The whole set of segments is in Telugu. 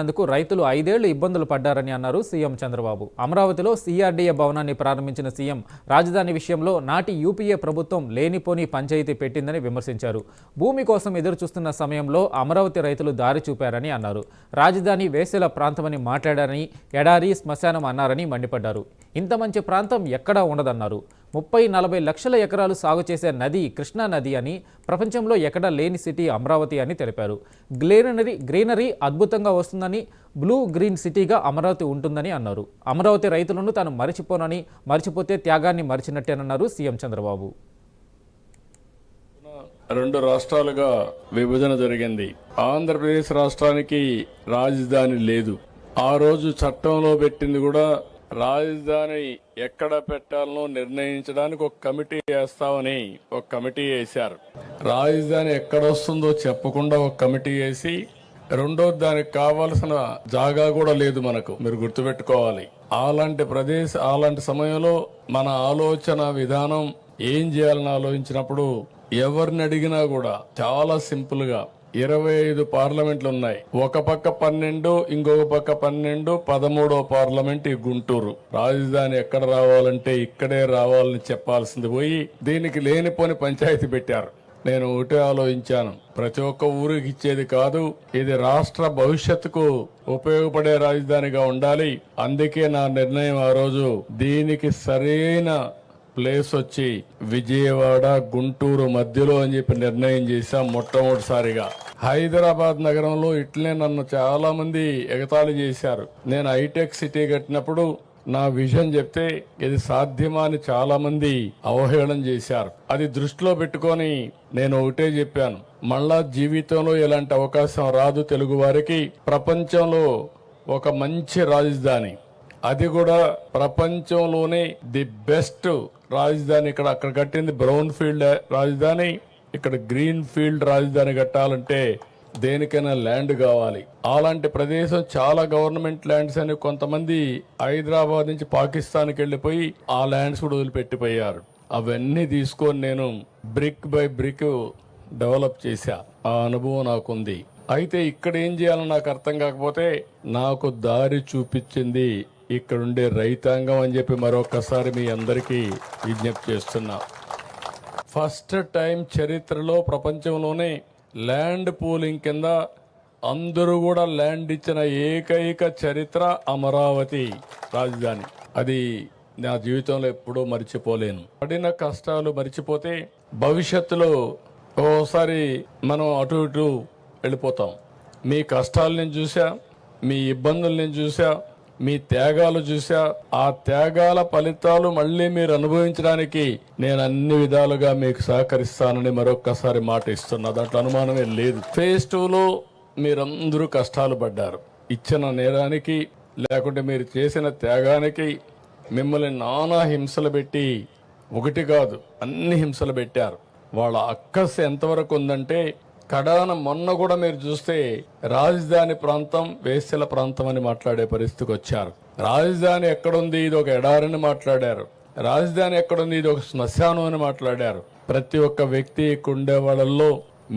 అందుకు రైతులు 5 ఏళ్లు ఇబ్బందులు పడ్డారని అన్నారు సీఎం చంద్రబాబు. అమరావతిలో సీఆర్డీఏ భవనాన్ని ప్రారంభించిన సీఎం రాజధాని విషయంలో నాటి యూపీఏ ప్రభుత్వం లేనిపోని పంచాయతీ పెట్టిందని విమర్శించారు. భూమి కోసం ఎదురుచూస్తున్న సమయంలో అమరావతి రైతులు దారి చూపారని అన్నారు. రాజధాని వేసెల ప్రాంతమని మాట్లాడారని, ఎడారి శ్మశానం అన్నారని మండిపడ్డారు. ఇంత మంచి ప్రాంతం ఎక్కడా ఉండదన్నారు. 30-40 లక్షల ఎకరాలు సాగు చేసే నది కృష్ణా నది అని, ప్రపంచంలో ఎక్కడా లేని సిటీ అమరావతి అని తెలిపారు. గ్రీనరీ అద్భుతంగా వస్తుందని, బ్లూ గ్రీన్ సిటీగా అమరావతి ఉంటుందని అన్నారు. అమరావతి రైతులను తాను మరిచిపోనని, మరిచిపోతే త్యాగాన్ని మరిచినట్టేనన్నారు సీఎం చంద్రబాబు. 2 రాష్ట్రాలుగా విభజన జరిగింది. ఆంధ్రప్రదేశ్ రాష్ట్రానికి రాజధాని లేదు. ఆ రోజు చట్టంలో పెట్టింది కూడా రాజధాని ఎక్కడ పెట్టాలనో నిర్ణయించడానికి ఒక కమిటీ వేస్తామని ఒక కమిటీ వేశారు. రాజధాని ఎక్కడ వస్తుందో చెప్పకుండా ఒక కమిటీ వేసి, రెండోది దానికి కావాల్సిన జాగా కూడా లేదు మనకు. మీరు గుర్తుపెట్టుకోవాలి. అలాంటి సమయంలో మన ఆలోచన విధానం ఏం చేయాలని ఆలోచించినప్పుడు ఎవరిని అడిగినా కూడా చాలా సింపుల్ గా 25 పార్లమెంట్లు ఉన్నాయి. ఒక పక్క 12, ఇంకొక పక్క 12, 13వ పార్లమెంట్ ఈ గుంటూరు. రాజధాని ఎక్కడ రావాలంటే ఇక్కడే రావాలని చెప్పాల్సింది పోయి దీనికి లేనిపోని పంచాయతీ పెట్టారు. నేను ఒకటే ఆలోచించాను, ప్రతి ఒక్క ఊరికి ఇచ్చేది కాదు, ఇది రాష్ట్ర భవిష్యత్తుకు ఉపయోగపడే రాజధానిగా ఉండాలి. అందుకే నా నిర్ణయం ఆ రోజు దీనికి సరైన ప్లేస్ వచ్చి విజయవాడ గుంటూరు మధ్యలో అని చెప్పి నిర్ణయం చేశాం. మొట్టమొదటిసారిగా హైదరాబాద్ నగరంలో ఇట్లనే నన్ను చాలా మంది ఎగతాళి చేశారు. నేను హైటెక్ సిటీ కట్టినప్పుడు నా విజన్ చెప్తే ఇది సాధ్యమా అని చాలా మంది అవహేళన చేశారు. అది దృష్టిలో పెట్టుకొని నేను ఒకటే చెప్పాను, మళ్ళా జీవితంలో ఎలాంటి అవకాశం రాదు తెలుగు వారికి. ప్రపంచంలో ఒక మంచి రాజధాని, అది కూడా ప్రపంచంలోనే ది బెస్ట్ రాజధాని అక్కడ కట్టింది బ్రౌన్ ఫీల్డ్ రాజధాని. ఇక్కడ గ్రీన్ ఫీల్డ్ రాజధాని కట్టాలంటే దేనికైనా ల్యాండ్ కావాలి. అలాంటి ప్రదేశం చాలా గవర్నమెంట్ ల్యాండ్స్ అని కొంతమంది హైదరాబాద్ నుంచి పాకిస్తాన్కి వెళ్లిపోయి ఆ ల్యాండ్స్ కూడా వదిలిపెట్టిపోయారు. అవన్నీ తీసుకొని నేను బ్రిక్ బై బ్రిక్ డెవలప్ చేశా. ఆ అనుభవం నాకుంది. అయితే ఇక్కడ ఏం చేయాలని నాకు అర్థం కాకపోతే నాకు దారి చూపించింది ఇక్కడుండే రైతాంగం అని చెప్పి మరొకసారి మీ అందరికీ విజ్ఞప్తి చేస్తున్నా. ఫస్ట్ టైం చరిత్రలో ప్రపంచంలోనే ల్యాండ్ పూలింగ్ కింద అందరూ కూడా ల్యాండ్ ఇచ్చిన ఏకైక చరిత్ర అమరావతి రాజధాని. అది నా జీవితంలో ఎప్పుడూ మర్చిపోలేను. పడిన కష్టాలు మర్చిపోతే భవిష్యత్తులో ఓసారి మనం అటు ఇటు వెళ్ళిపోతాం. మీ కష్టాలు నేను చూసా, మీ ఇబ్బందులు నేను చూసా, మీ త్యాగాలు చూసా. ఆ త్యాగాల ఫలితాలు మళ్ళీ మీరు అనుభవించడానికి నేను అన్ని విధాలుగా మీకు సహకరిస్తానని మరొక్కసారి మాట ఇస్తున్నా. దాంట్లో అనుమానమే లేదు. ఫేజ్ 2లో మీరందరూ కష్టాలు పడ్డారు. ఇచ్చిన నేరానికి లేకుంటే మీరు చేసిన త్యాగానికి మిమ్మల్ని నానా హింసలు పెట్టి, ఒకటి కాదు అన్ని హింసలు పెట్టారు. వాళ్ళ అక్కస్ ఎంతవరకు ఉందంటే కడాన మొన్న కూడా మీరు చూస్తే రాజధాని ప్రాంతం వేసెల ప్రాంతం అని మాట్లాడే పరిస్థితికి వచ్చారు. రాజధాని ఎక్కడుంది, ఇది ఒక ఎడారని మాట్లాడారు. రాజధాని ఎక్కడుంది, ఇది ఒక శ్మశానం అని మాట్లాడారు. ప్రతి ఒక్క వ్యక్తి ఉండే వాళ్ళల్లో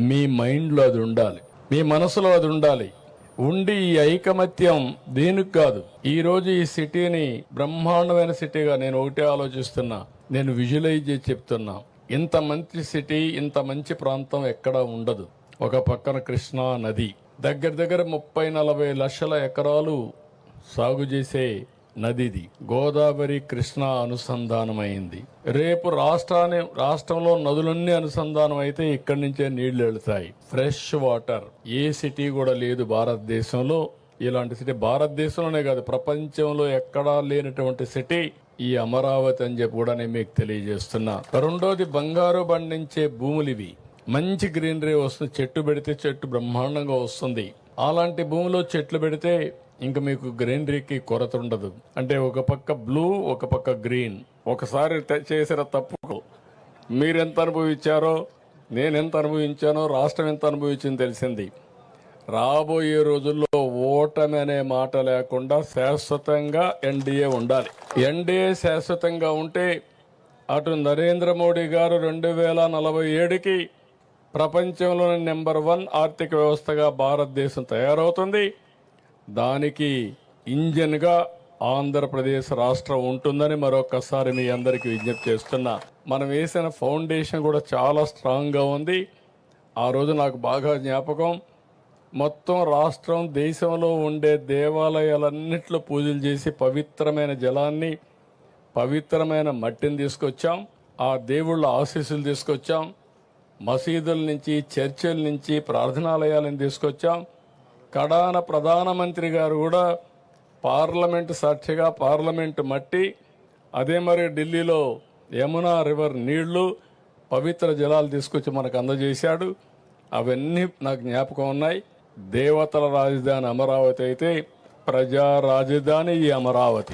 మీ మైండ్లో అది ఉండాలి, మీ మనసులో అది ఉండాలి. ఉండి ఈ ఐకమత్యం దేనికి కాదు. ఈ రోజు ఈ సిటీని బ్రహ్మాండమైన సిటీగా నేను ఒకటే ఆలోచిస్తున్నా, నేను విజువలైజ్ చేసి చెప్తున్నా. ఇంత మంచి సిటీ, ఇంత మంచి ప్రాంతం ఎక్కడా ఉండదు. ఒక పక్కన కృష్ణా నది, దగ్గర 30-40 లక్షల ఎకరాలు సాగు చేసే నదిది. గోదావరి కృష్ణా అనుసంధానమైంది. రేపు రాష్ట్రంలో నదులన్నీ అనుసంధానం అయితే ఇక్కడి నుంచే నీళ్లు వెళ్తాయి. ఫ్రెష్ వాటర్ ఏ సిటీ కూడా లేదు భారతదేశంలో. ఇలాంటి సిటీ భారతదేశంలోనే కాదు ప్రపంచంలో ఎక్కడా లేనటువంటి సిటీ ఈ అమరావతి అని చెప్పి కూడా నేను మీకు తెలియజేస్తున్నా. రెండోది, బంగారు పండించే భూములు ఇవి. మంచి గ్రీనరీ వస్తుంది. చెట్టు పెడితే చెట్టు బ్రహ్మాండంగా వస్తుంది. అలాంటి భూమిలో చెట్లు పెడితే ఇంకా మీకు గ్రీనరీకి కొరత ఉండదు. అంటే ఒక పక్క బ్లూ, ఒక పక్క గ్రీన్. ఒకసారి చేసిన తప్పుకు మీరెంత అనుభవించారో, నేనెంత అనుభవించానో, రాష్ట్రం ఎంత అనుభవించింది తెలిసింది. రాబోయే రోజుల్లో ఓటమి అనే మాట లేకుండా శాశ్వతంగా ఎన్డీఏ ఉండాలి. ఎన్డీఏ శాశ్వతంగా ఉంటే అటు నరేంద్ర మోడీ గారు 2047కి ప్రపంచంలోని నెంబర్ 1 ఆర్థిక వ్యవస్థగా భారతదేశం తయారవుతుంది. దానికి ఇంజన్గా ఆంధ్రప్రదేశ్ రాష్ట్రం ఉంటుందని మరొకసారి మీ అందరికీ విజ్ఞప్తి చేస్తున్నా. మనం వేసిన ఫౌండేషన్ కూడా చాలా స్ట్రాంగ్గా ఉంది. ఆ రోజు నాకు బాగా జ్ఞాపకం, మొత్తం రాష్ట్రం దేశంలో ఉండే దేవాలయాలన్నింటిలో పూజలు చేసి పవిత్రమైన జలాన్ని, పవిత్రమైన మట్టిని తీసుకొచ్చాం. ఆ దేవుళ్ళ ఆశీస్సులు తీసుకొచ్చాం. మసీదుల నుంచి, చర్చిల నుంచి ప్రార్థనాలయాలను తీసుకొచ్చాం. కడాన ప్రధానమంత్రి గారు కూడా పార్లమెంటు సాక్షిగా పార్లమెంటు మట్టి, అదే మరి ఢిల్లీలో యమునా రివర్ నీళ్లు, పవిత్ర జలాలు తీసుకొచ్చి మనకు అందజేశాడు. అవన్నీ నాకు జ్ఞాపకం ఉన్నాయి. దేవతల రాజధాని అమరావతి అయితే ప్రజా రాజధాని ఈ అమరావతి.